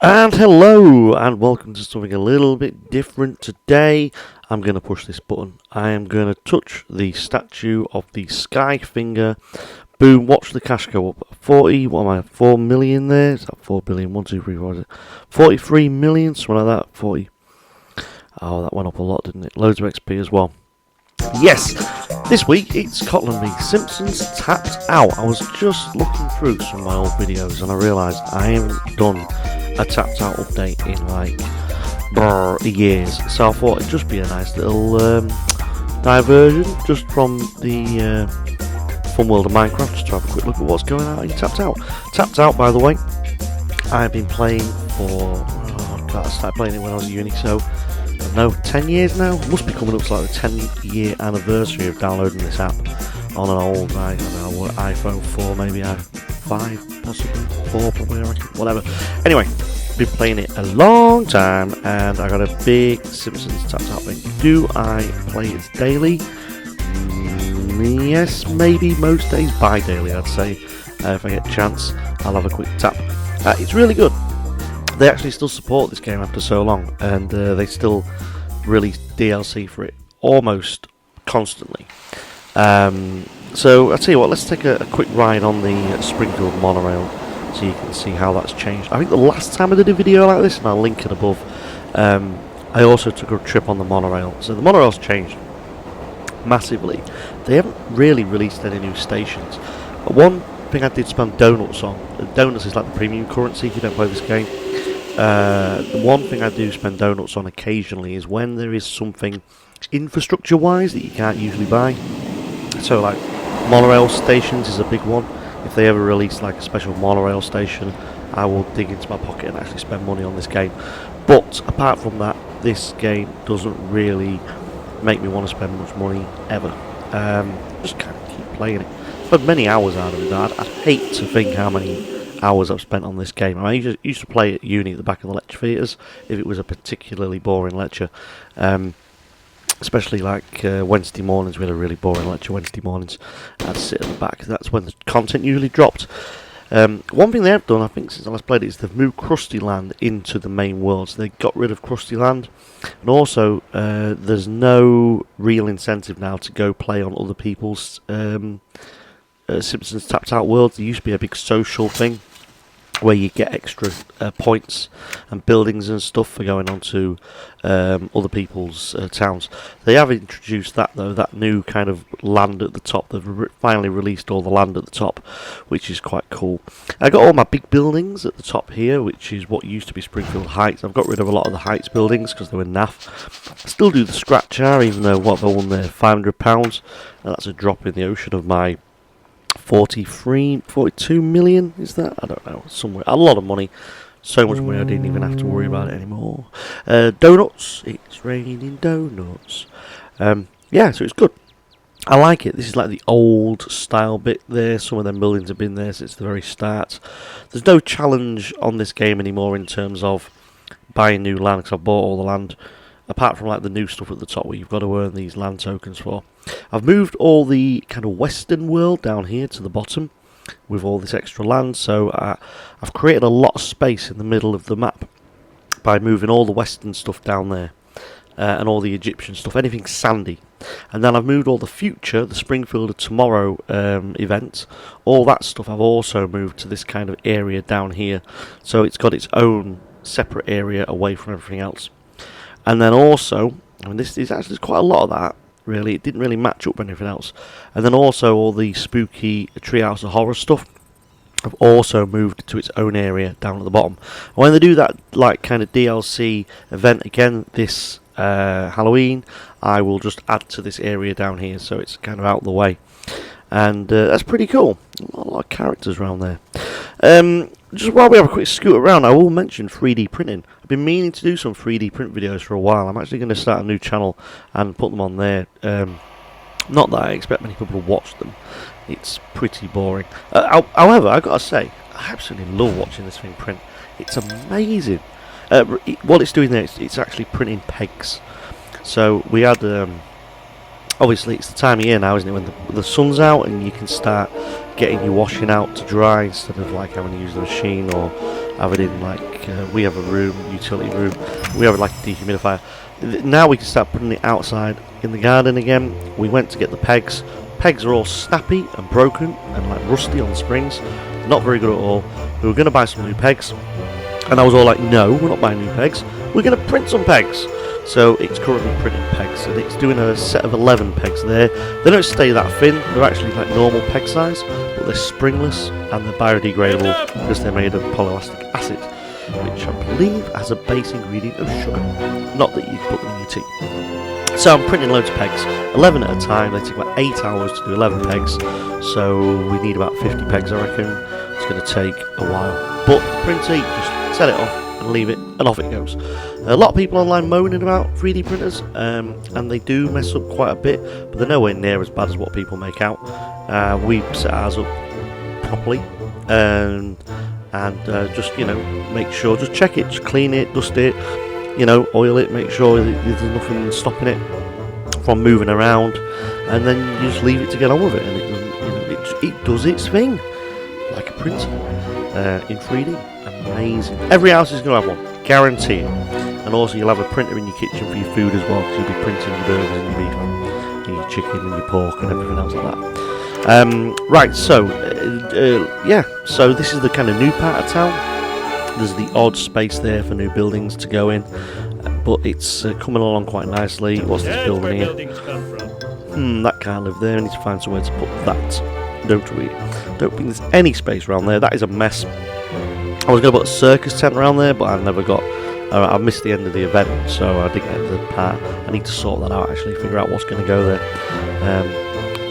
And hello, and welcome to something a little bit different. Today, I'm going to push this button. I am going to touch the statue of the Sky Finger. Boom, watch the cash go up. 4 million there? Is that 4 billion? 1, 2, 3, 4, is it? 43 million, something like that. 40. Oh, that went up a lot, didn't it? Loads of XP as well. Yes, this week it's Scotland v Simpsons Tapped Out. I was just looking through some of my old videos and I realised I haven't done a Tapped Out update in like years. So I thought it'd just be a nice little diversion just from the fun world of Minecraft, just to have a quick look at what's going on in Tapped Out. Tapped Out, by the way, I've been playing for, I started playing it when I was at uni, so no, 10 years now? Must be coming up to like the 10-year anniversary of downloading this app on an old, I don't know, iPhone 4, maybe i5, possibly 4, probably, I reckon, whatever. Anyway, been playing it a long time, and I got a big Simpsons Tapped Out thing. Do I play it daily? Yes, maybe most days, bi-daily, I'd say. If I get a chance, I'll have a quick tap. It's really good. They actually still support this game after so long, and they still release DLC for it almost constantly. So I'll tell you what, let's take a quick ride on the Springfield monorail so you can see how that's changed. I think the last time I did a video like this, and I'll link it above, I also took a trip on the monorail. So the monorail's changed massively. They haven't really released any new stations. One thing I did spend donuts on. Donuts is like the premium currency if you don't play this game. The one thing I do spend donuts on occasionally is when there is something infrastructure wise that you can't usually buy. So like monorail stations is a big one. If they ever release like a special monorail station, I will dig into my pocket and actually spend money on this game. But apart from that, this game doesn't really make me want to spend much money ever. Just kind of keep playing it. Spent many hours out of it. I'd hate to think how many hours I've spent on this game. I used to play at uni at the back of the lecture theatres if it was a particularly boring lecture. Especially like Wednesday mornings, we had a really boring lecture Wednesday mornings. I'd sit at the back. That's when the content usually dropped. One thing they have done, I think, since I last played it, is they've moved Krusty Land into the main world. So they got rid of Krusty Land. And also, there's no real incentive now to go play on other people's Simpsons Tapped Out worlds. There used to be a big social thing where you get extra points and buildings and stuff for going on to other people's towns. They have introduced that though, that new kind of land at the top. They've finally released all the land at the top, which is quite cool. I got all my big buildings at the top here, which is what used to be Springfield Heights. I've got rid of a lot of the Heights buildings because they were naff. I still do the scratcher, even though what they won there, £500, and that's a drop in the ocean of my 42 million, is that? I don't know, somewhere, a lot of money, so much money I didn't even have to worry about it anymore. Donuts, it's raining donuts. Yeah, so it's good. I like it. This is like the old style bit there. Some of them buildings have been there since the very start. There's no challenge on this game anymore in terms of buying new land, because I've bought all the land, apart from like the new stuff at the top where you've got to earn these land tokens for. I've moved all the kind of western world down here to the bottom with all this extra land, so I've created a lot of space in the middle of the map by moving all the western stuff down there and all the Egyptian stuff, anything sandy. And then I've moved all the future, the Springfield of Tomorrow event, all that stuff I've also moved to this kind of area down here, so it's got its own separate area away from everything else. And then also, I mean, this is actually quite a lot of that, really. It didn't really match up with anything else. And then also all the spooky Treehouse of Horror stuff have also moved to its own area down at the bottom. And when they do that, like, kind of DLC event again this Halloween, I will just add to this area down here, so it's kind of out of the way. And that's pretty cool. A lot of characters around there. Just while we have a quick scoot around, I will mention 3D printing. I've been meaning to do some 3D print videos for a while. I'm actually going to start a new channel and put them on there. Not that I expect many people to watch them. It's pretty boring. However, I've got to say, I absolutely love watching this thing print. It's amazing. What it's doing there, it's actually printing pegs. So we had... obviously, it's the time of year now, isn't it, when the sun's out and you can start getting your washing out to dry instead of like having to use the machine or have it in like we have a room, utility room. We have like a dehumidifier. Now we can start putting it outside in the garden again. We went to get the pegs. Pegs are all snappy and broken and like rusty on the springs. Not very good at all. We were going to buy some new pegs, and I was all like, no, we're not buying new pegs. We're going to print some pegs. So it's currently printing pegs, and it's doing a set of 11 pegs there. They don't stay that thin, they're actually like normal peg size, but they're springless and they're biodegradable because they're made of polylactic acid, which I believe has a base ingredient of sugar. Not that you put them in your tea. So I'm printing loads of pegs, 11 at a time. They take about 8 hours to do 11 pegs, so we need about 50 pegs, I reckon. It's going to take a while, but the printer, you just set it off and leave it, and off it goes. A lot of people online moaning about 3D printers, and they do mess up quite a bit, but they're nowhere near as bad as what people make out. We set ours up properly, and just, you know, make sure, just check it, just clean it, dust it, you know, oil it, make sure there's nothing stopping it from moving around, and then you just leave it to get on with it, and it doesn't, you know, it does its thing like a printer in 3D. Amazing. Every house is going to have one, guarantee it. And also you'll have a printer in your kitchen for your food as well, because you'll be printing your burgers and your beef and your chicken and your pork and everything else like that. Right, so yeah, so this is the kind of new part of town. There's the odd space there for new buildings to go in, but it's coming along quite nicely. What's this building here? That can't live there. I need to find somewhere to put that. Don't think there's any space around there. That is a mess. I was going to put a circus tent around there, but I never got. I missed the end of the event, so I didn't get the part. I need to sort that out, actually, figure out what's going to go there.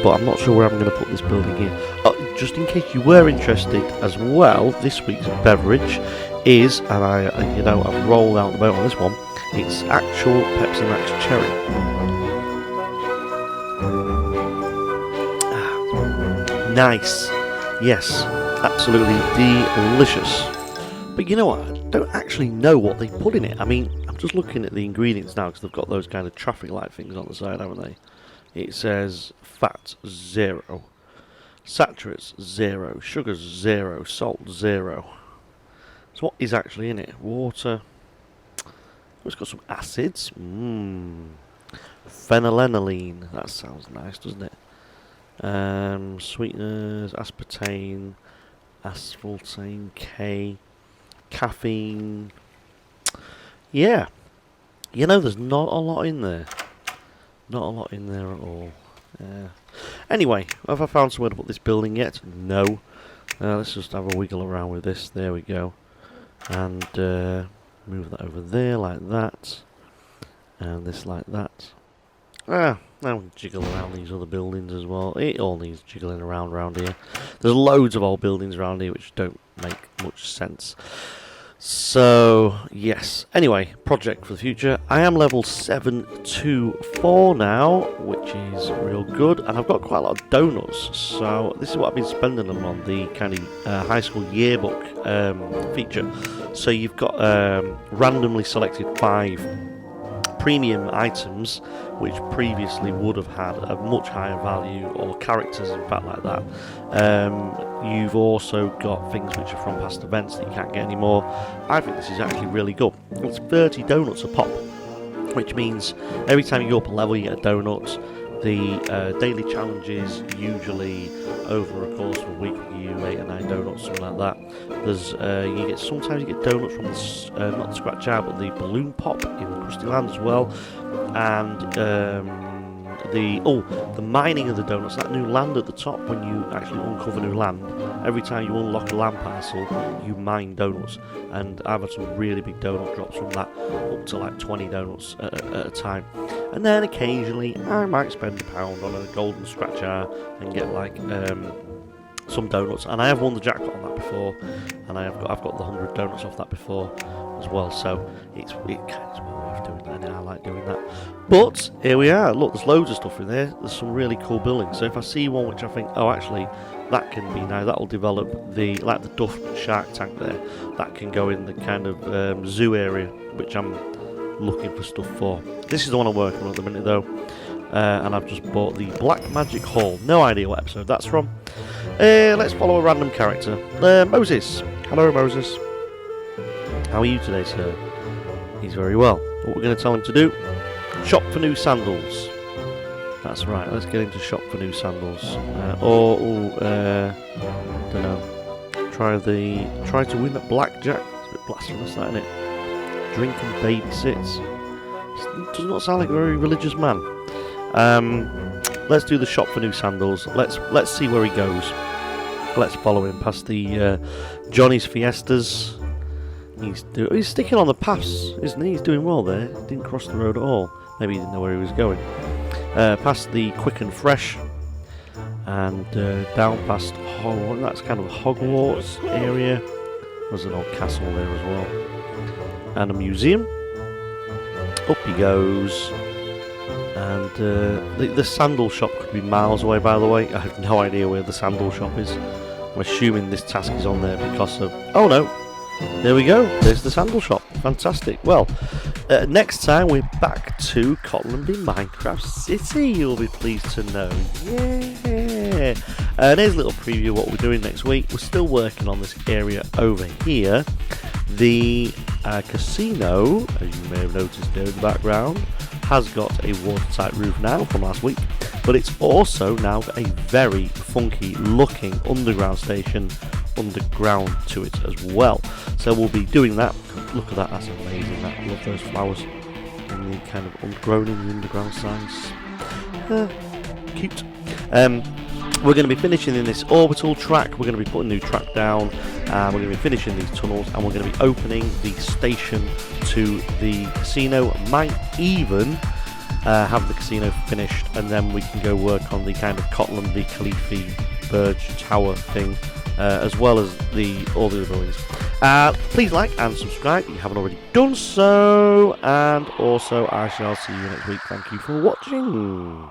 But I'm not sure where I'm going to put this building here. Just in case you were interested as well, this week's beverage is, and I've rolled out the boat on this one. It's actual Pepsi Max Cherry. Nice. Yes, absolutely delicious. But you know what? I don't actually know what they put in it. I mean, I'm just looking at the ingredients now because they've got those kind of traffic light things on the side, haven't they? It says fat 0, saturates 0, sugars 0, salt 0. So what is actually in it? Water. Oh, it's got some acids. Phenylalanine. That sounds nice, doesn't it? Sweeteners, aspartame, aspartame K, caffeine. Yeah, you know, there's not a lot in there. Not a lot in there at all. Anyway, have I found somewhere to put this building yet? No. Let's just have a wiggle around with this. There we go. And move that over there like that. And this like that. Now we can jiggle around these other buildings as well. It all needs jiggling around here. There's loads of old buildings around here which don't make much sense. So, yes. Anyway, project for the future. I am level 724 now, which is real good. And I've got quite a lot of donuts. So, this is what I've been spending them on, the kind of high school yearbook feature. So, you've got randomly selected 5 premium items which previously would have had a much higher value, or characters in fact like that. You've also got things which are from past events that you can't get anymore. I think this is actually really good. It's 30 donuts a pop, which means every time you go up a level you get a donut. The daily challenges usually over a course of a week give you 8 or 9 donuts, something like that. There's sometimes you get donuts from the not the scratch out, but the balloon pop in the Krusty Land as well, and the mining of the donuts, that new land at the top. When you actually uncover new land, every time you unlock a land parcel, you mine donuts, and I've had some really big donut drops from that, up to like 20 donuts at a time. And then occasionally I might spend £1 on a golden scratch jar and get like some donuts, and I have won the jackpot on that before, and I've got the 100 donuts off that before as well, so it kind of is well worth doing that, and I like doing that. But here we are. Look, there's loads of stuff in there. There's some really cool buildings. So if I see one which I think, oh, actually that can be, now that'll develop the Duff Shark Tank there, that can go in the kind of zoo area, which I'm looking for stuff for. This is the one I'm working on at the minute though, and I've just bought the Black Magic Hall. No idea what episode that's from. Let's follow a random character. Moses. Hello, Moses. How are you today, sir? He's very well. What we're going to tell him to do? Shop for new sandals. That's right, let's get him to shop for new sandals. Don't know. Try to win at blackjack. It's a bit blasphemous, that, isn't it? Drink and babysit. Does not sound like a very religious man. Let's do the shop for new sandals. Let's see where he goes. Let's follow him past the Johnny's Fiestas. He's sticking on the paths, isn't he? He's doing well there. He didn't cross the road at all. Maybe he didn't know where he was going. Past the Quick and Fresh, and down past that's kind of Hogwarts area. There's an old castle there as well, and a museum. Up he goes, and the sandal shop could be miles away. By the way, I have no idea where the sandal shop is. I'm assuming this task is on there because of. Oh no, there we go. There's the sandal shop. Fantastic. Well, next time we're back to Cottonby Minecraft City. You'll be pleased to know. Yeah. There's a little preview of what we're doing next week. We're still working on this area over here. The casino, as you may have noticed there in the background, has got a watertight roof now from last week, but it's also now got a very funky looking underground station underground to it as well. So we'll be doing that. Look at that, that's amazing. I love those flowers and the kind of grown in the underground size. Cute. We're going to be finishing in this orbital track. We're going to be putting a new track down. We're going to be finishing these tunnels, and we're going to be opening the station to the casino. Might even have the casino finished, and then we can go work on the kind of Cottonby Khalifi Burj Tower thing, as well as all the other buildings. Please like and subscribe if you haven't already done so, and also I shall see you next week. Thank you for watching.